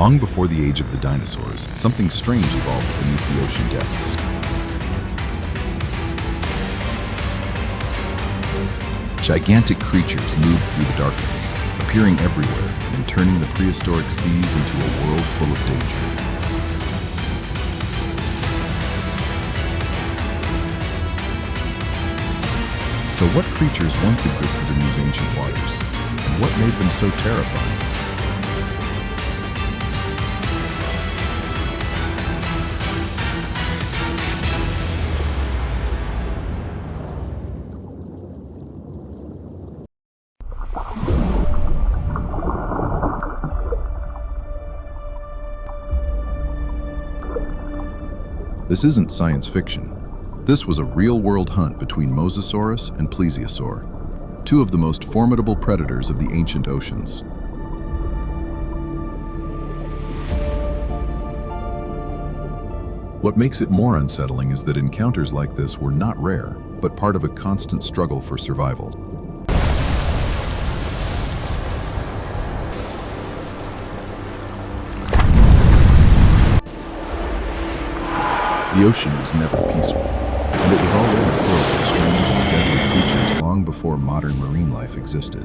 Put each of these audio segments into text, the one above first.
Long before the age of the dinosaurs, something strange evolved beneath the ocean depths. Gigantic creatures moved through the darkness, appearing everywhere and turning the prehistoric seas into a world full of danger. So what creatures once existed in these ancient waters, and what made them so terrifying? This isn't science fiction. This was a real-world hunt between Mosasaurus and Plesiosaur, two of the most formidable predators of the ancient oceans. What makes it more unsettling is that encounters like this were not rare, but part of a constant struggle for survival. The ocean was never peaceful, and it was already filled with strange and deadly creatures long before modern marine life existed.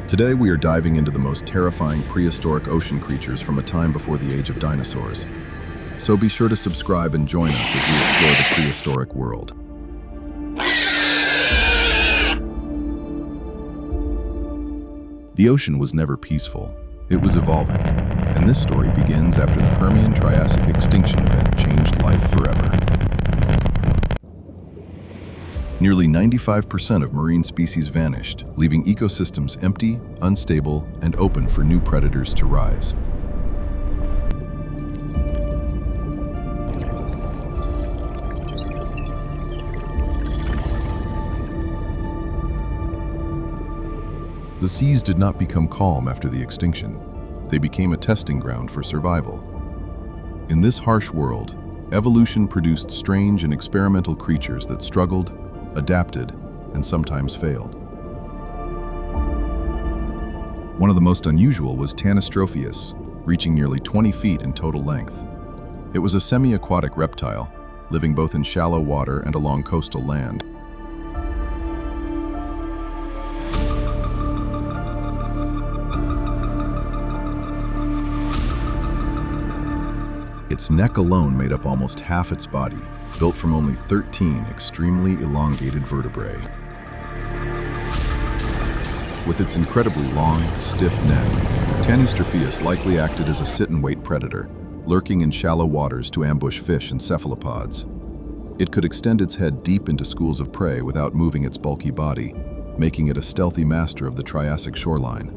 Today we are diving into the most terrifying prehistoric ocean creatures from a time before the age of dinosaurs. So be sure to subscribe and join us as we explore the prehistoric world. The ocean was never peaceful. It was evolving, and this story begins after the Permian-Triassic extinction event changed life forever. Nearly 95% of marine species vanished, leaving ecosystems empty, unstable, and open for new predators to rise. The seas did not become calm after the extinction. They became a testing ground for survival. In this harsh world, evolution produced strange and experimental creatures that struggled, adapted, and sometimes failed. One of the most unusual was Tanystropheus, reaching nearly 20 feet in total length. It was a semi-aquatic reptile, living both in shallow water and along coastal land. Its neck alone made up almost half its body, built from only 13 extremely elongated vertebrae. With its incredibly long, stiff neck, Tanystropheus likely acted as a sit-and-wait predator, lurking in shallow waters to ambush fish and cephalopods. It could extend its head deep into schools of prey without moving its bulky body, making it a stealthy master of the Triassic shoreline.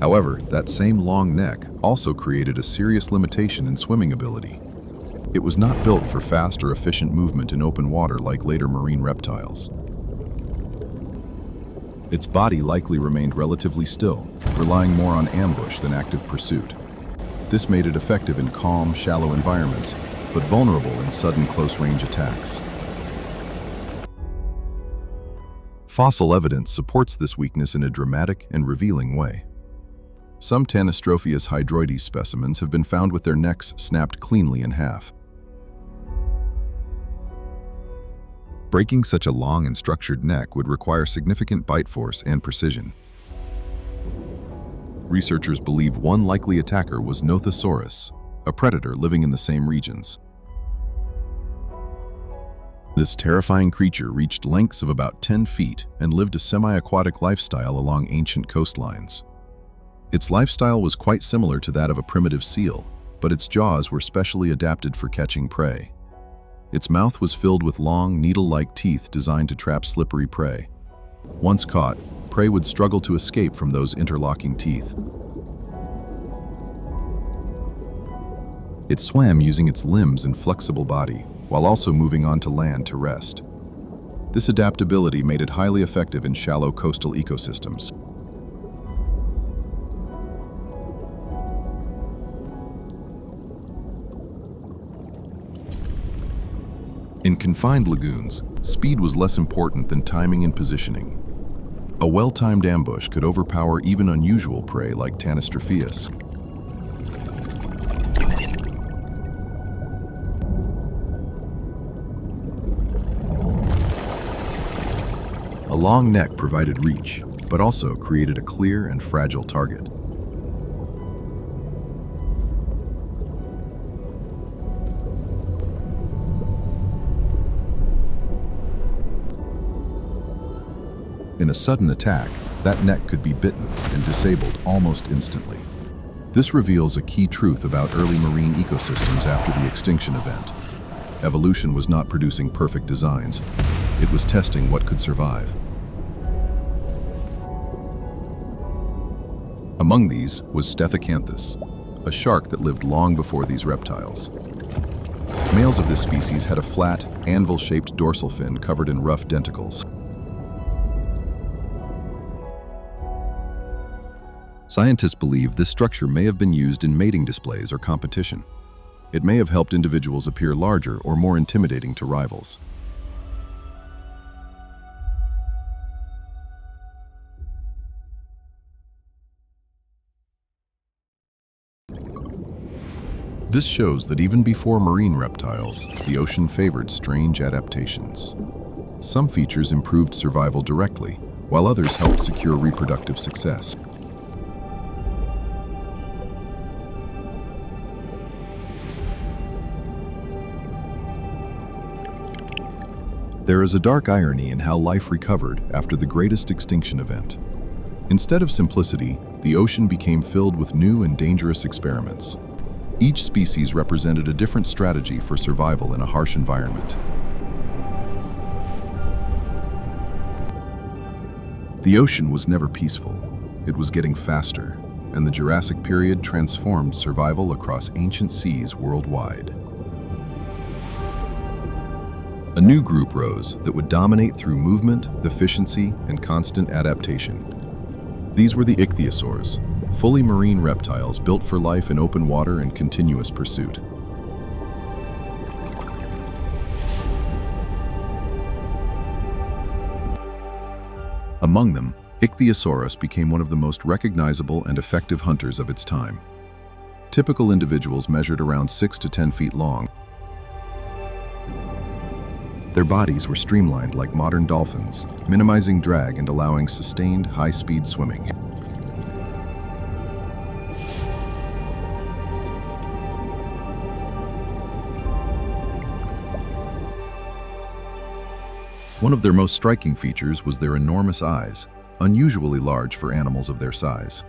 However, that same long neck also created a serious limitation in swimming ability. It was not built for fast or efficient movement in open water like later marine reptiles. Its body likely remained relatively still, relying more on ambush than active pursuit. This made it effective in calm, shallow environments, but vulnerable in sudden close-range attacks. Fossil evidence supports this weakness in a dramatic and revealing way. Some Tanystropheus hydroides specimens have been found with their necks snapped cleanly in half. Breaking such a long and structured neck would require significant bite force and precision. Researchers believe one likely attacker was Nothosaurus, a predator living in the same regions. This terrifying creature reached lengths of about 10 feet and lived a semi-aquatic lifestyle along ancient coastlines. Its lifestyle was quite similar to that of a primitive seal, but its jaws were specially adapted for catching prey. Its mouth was filled with long, needle-like teeth designed to trap slippery prey. Once caught, prey would struggle to escape from those interlocking teeth. It swam using its limbs and flexible body, while also moving onto land to rest. This adaptability made it highly effective in shallow coastal ecosystems. In confined lagoons, speed was less important than timing and positioning. A well-timed ambush could overpower even unusual prey like Tanistropheus. A long neck provided reach, but also created a clear and fragile target. In a sudden attack, that neck could be bitten and disabled almost instantly. This reveals a key truth about early marine ecosystems after the extinction event. Evolution was not producing perfect designs, it was testing what could survive. Among these was Stethacanthes, a shark that lived long before these reptiles. Males of this species had a flat, anvil-shaped dorsal fin covered in rough denticles. Scientists believe this structure may have been used in mating displays or competition. It may have helped individuals appear larger or more intimidating to rivals. This shows that even before marine reptiles, the ocean favored strange adaptations. Some features improved survival directly, while others helped secure reproductive success. There is a dark irony in how life recovered after the greatest extinction event. Instead of simplicity, the ocean became filled with new and dangerous experiments. Each species represented a different strategy for survival in a harsh environment. The ocean was never peaceful. It was getting faster, and the Jurassic period transformed survival across ancient seas worldwide. A new group rose that would dominate through movement, efficiency, and constant adaptation. These were the ichthyosaurs, fully marine reptiles built for life in open water and continuous pursuit. Among them, Ichthyosaurus became one of the most recognizable and effective hunters of its time. Typical individuals measured around 6 to 10 feet long. Their bodies were streamlined like modern dolphins, minimizing drag and allowing sustained, high-speed swimming. One of their most striking features was their enormous eyes, unusually large for animals of their size.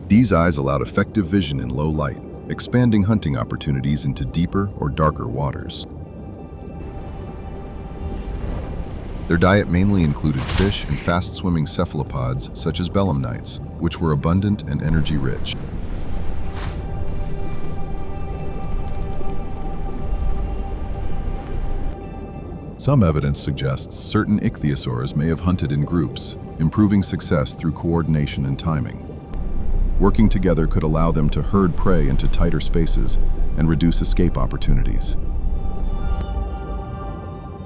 These eyes allowed effective vision in low light, expanding hunting opportunities into deeper or darker waters. Their diet mainly included fish and fast-swimming cephalopods such as belemnites, which were abundant and energy-rich. Some evidence suggests certain ichthyosaurs may have hunted in groups, improving success through coordination and timing. Working together could allow them to herd prey into tighter spaces and reduce escape opportunities.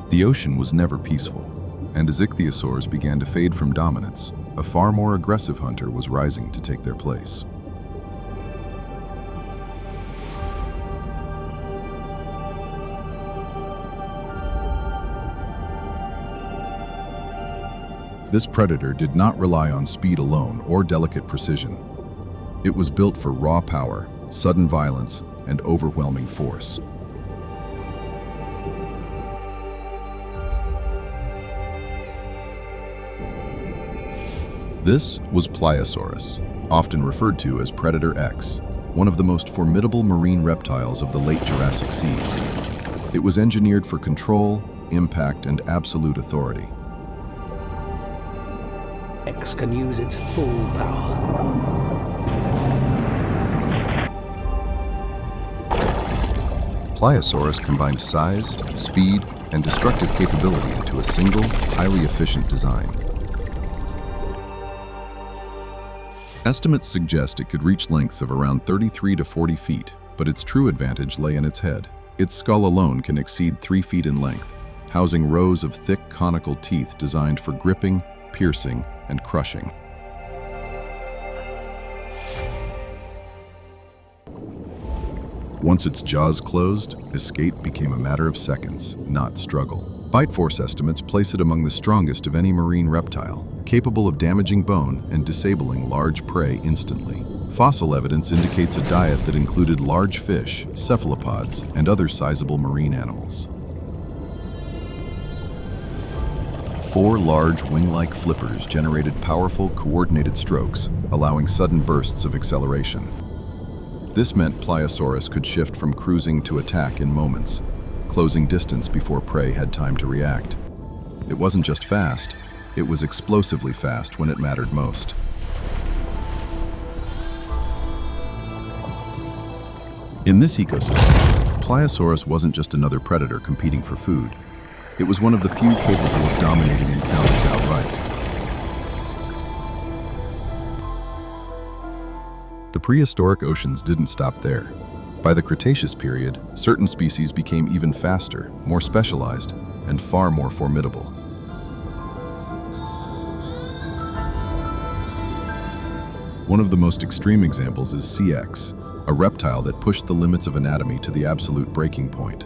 The ocean was never peaceful, and as ichthyosaurs began to fade from dominance, a far more aggressive hunter was rising to take their place. This predator did not rely on speed alone or delicate precision. It was built for raw power, sudden violence, and overwhelming force. This was Pliosaurus, often referred to as Predator X, one of the most formidable marine reptiles of the late Jurassic seas. It was engineered for control, impact, and absolute authority. X can use its full power. Pliosaurus combined size, speed, and destructive capability into a single, highly efficient design. Estimates suggest it could reach lengths of around 33 to 40 feet, but its true advantage lay in its head. Its skull alone can exceed 3 feet in length, housing rows of thick conical teeth designed for gripping, piercing, and crushing. Once its jaws closed, escape became a matter of seconds, not struggle. Bite force estimates place it among the strongest of any marine reptile, capable of damaging bone and disabling large prey instantly. Fossil evidence indicates a diet that included large fish, cephalopods, and other sizable marine animals. 4 large wing-like flippers generated powerful, coordinated strokes, allowing sudden bursts of acceleration. This meant Pliosaurus could shift from cruising to attack in moments, closing distance before prey had time to react. It wasn't just fast, it was explosively fast when it mattered most. In this ecosystem, Pliosaurus wasn't just another predator competing for food. It was one of the few capable of dominating encounters outright. The prehistoric oceans didn't stop there. By the Cretaceous period, certain species became even faster, more specialized, and far more formidable. One of the most extreme examples is CX, a reptile that pushed the limits of anatomy to the absolute breaking point.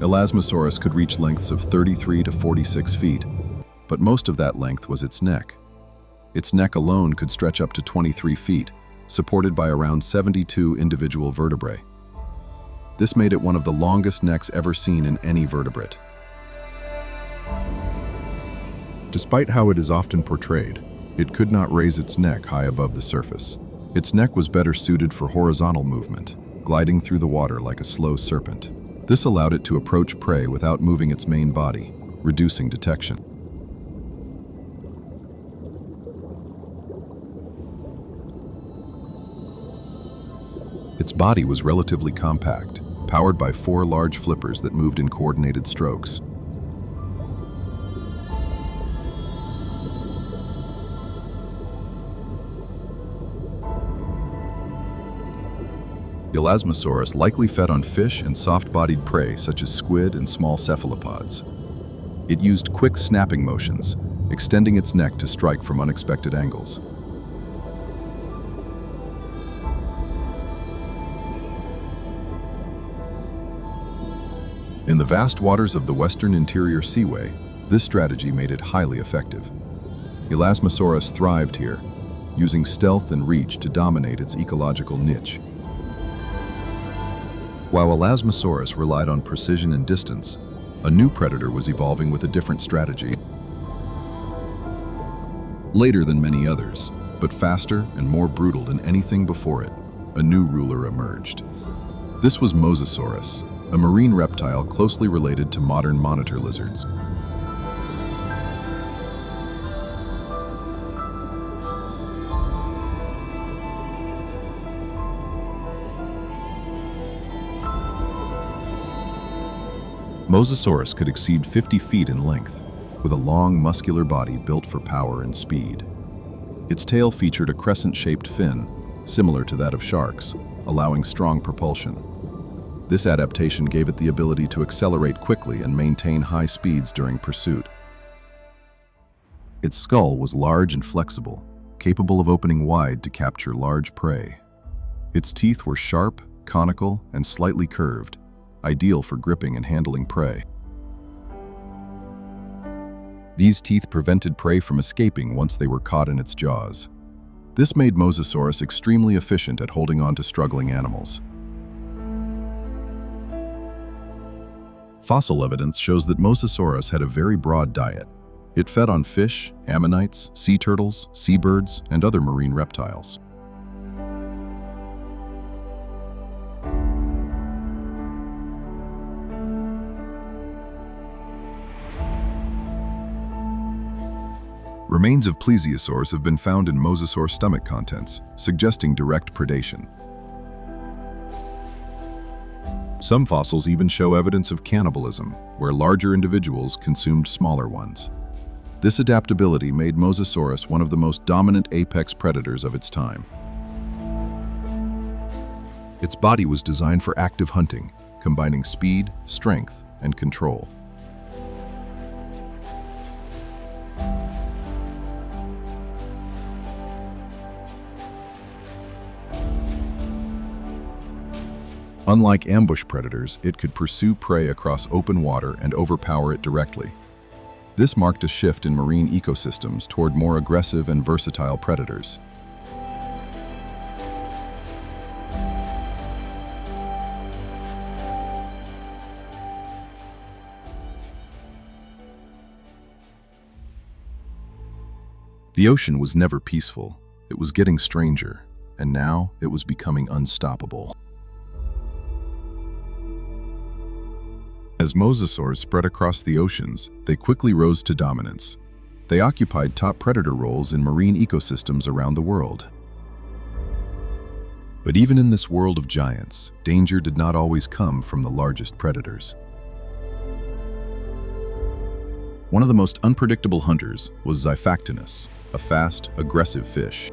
Elasmosaurus could reach lengths of 33 to 46 feet, but most of that length was its neck. Its neck alone could stretch up to 23 feet, supported by around 72 individual vertebrae. This made it one of the longest necks ever seen in any vertebrate. Despite how it is often portrayed, it could not raise its neck high above the surface. Its neck was better suited for horizontal movement, gliding through the water like a slow serpent. This allowed it to approach prey without moving its main body, reducing detection. Its body was relatively compact, powered by 4 large flippers that moved in coordinated strokes. Elasmosaurus likely fed on fish and soft-bodied prey such as squid and small cephalopods. It used quick snapping motions, extending its neck to strike from unexpected angles. In the vast waters of the western interior seaway, this strategy made it highly effective. Elasmosaurus thrived here, using stealth and reach to dominate its ecological niche. While Elasmosaurus relied on precision and distance, a new predator was evolving with a different strategy. Later than many others, but faster and more brutal than anything before it, a new ruler emerged. This was Mosasaurus, a marine reptile closely related to modern monitor lizards. Mosasaurus could exceed 50 feet in length, with a long, muscular body built for power and speed. Its tail featured a crescent-shaped fin, similar to that of sharks, allowing strong propulsion. This adaptation gave it the ability to accelerate quickly and maintain high speeds during pursuit. Its skull was large and flexible, capable of opening wide to capture large prey. Its teeth were sharp, conical, and slightly curved, ideal for gripping and handling prey. These teeth prevented prey from escaping once they were caught in its jaws. This made Mosasaurus extremely efficient at holding on to struggling animals. Fossil evidence shows that Mosasaurus had a very broad diet. It fed on fish, ammonites, sea turtles, seabirds, and other marine reptiles. Remains of plesiosaurs have been found in mosasaur stomach contents, suggesting direct predation. Some fossils even show evidence of cannibalism, where larger individuals consumed smaller ones. This adaptability made Mosasaurus one of the most dominant apex predators of its time. Its body was designed for active hunting, combining speed, strength, and control. Unlike ambush predators, it could pursue prey across open water and overpower it directly. This marked a shift in marine ecosystems toward more aggressive and versatile predators. The ocean was never peaceful. It was getting stranger, and now it was becoming unstoppable. As mosasaurs spread across the oceans, they quickly rose to dominance. They occupied top predator roles in marine ecosystems around the world. But even in this world of giants, danger did not always come from the largest predators. One of the most unpredictable hunters was Xiphactinus, a fast, aggressive fish.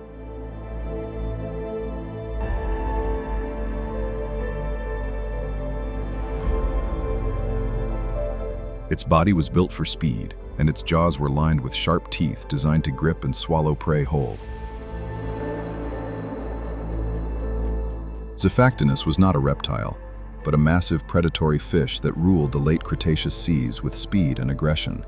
Its body was built for speed, and its jaws were lined with sharp teeth designed to grip and swallow prey whole. Xiphactinus was not a reptile, but a massive predatory fish that ruled the late Cretaceous seas with speed and aggression.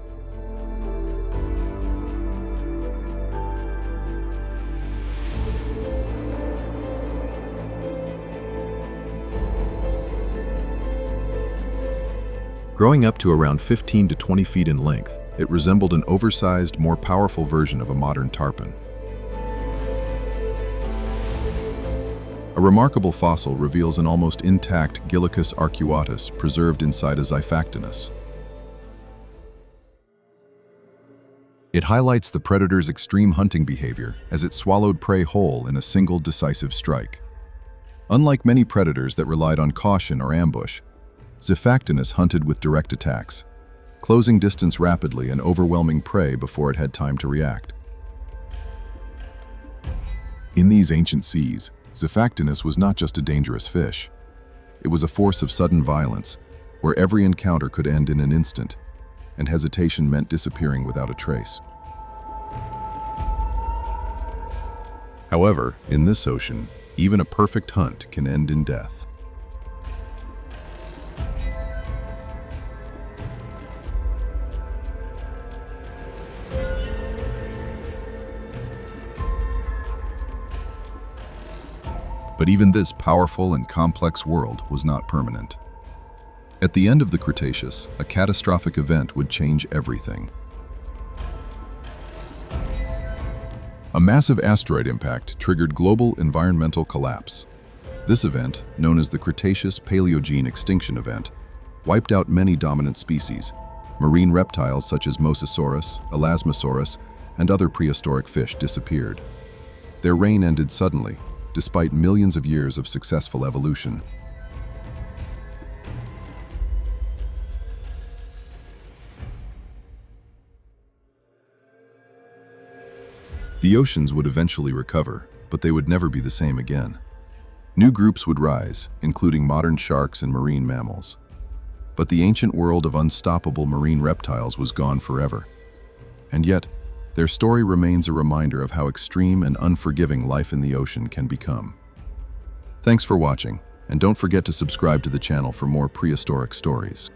Growing up to around 15 to 20 feet in length, it resembled an oversized, more powerful version of a modern tarpon. A remarkable fossil reveals an almost intact Gillicus arcuatus preserved inside a Xiphactinus. It highlights the predator's extreme hunting behavior as it swallowed prey whole in a single decisive strike. Unlike many predators that relied on caution or ambush, Xiphactinus hunted with direct attacks, closing distance rapidly and overwhelming prey before it had time to react. In these ancient seas, Xiphactinus was not just a dangerous fish. It was a force of sudden violence, where every encounter could end in an instant, and hesitation meant disappearing without a trace. However, in this ocean, even a perfect hunt can end in death. But even this powerful and complex world was not permanent. At the end of the Cretaceous, a catastrophic event would change everything. A massive asteroid impact triggered global environmental collapse. This event, known as the Cretaceous Paleogene Extinction Event, wiped out many dominant species, marine reptiles such as Mosasaurus, Elasmosaurus, and other prehistoric fish disappeared. Their reign ended suddenly, despite millions of years of successful evolution. The oceans would eventually recover, but they would never be the same again. New groups would rise, including modern sharks and marine mammals. But the ancient world of unstoppable marine reptiles was gone forever. And yet, their story remains a reminder of how extreme and unforgiving life in the ocean can become. Thanks for watching, and don't forget to subscribe to the channel for more prehistoric stories.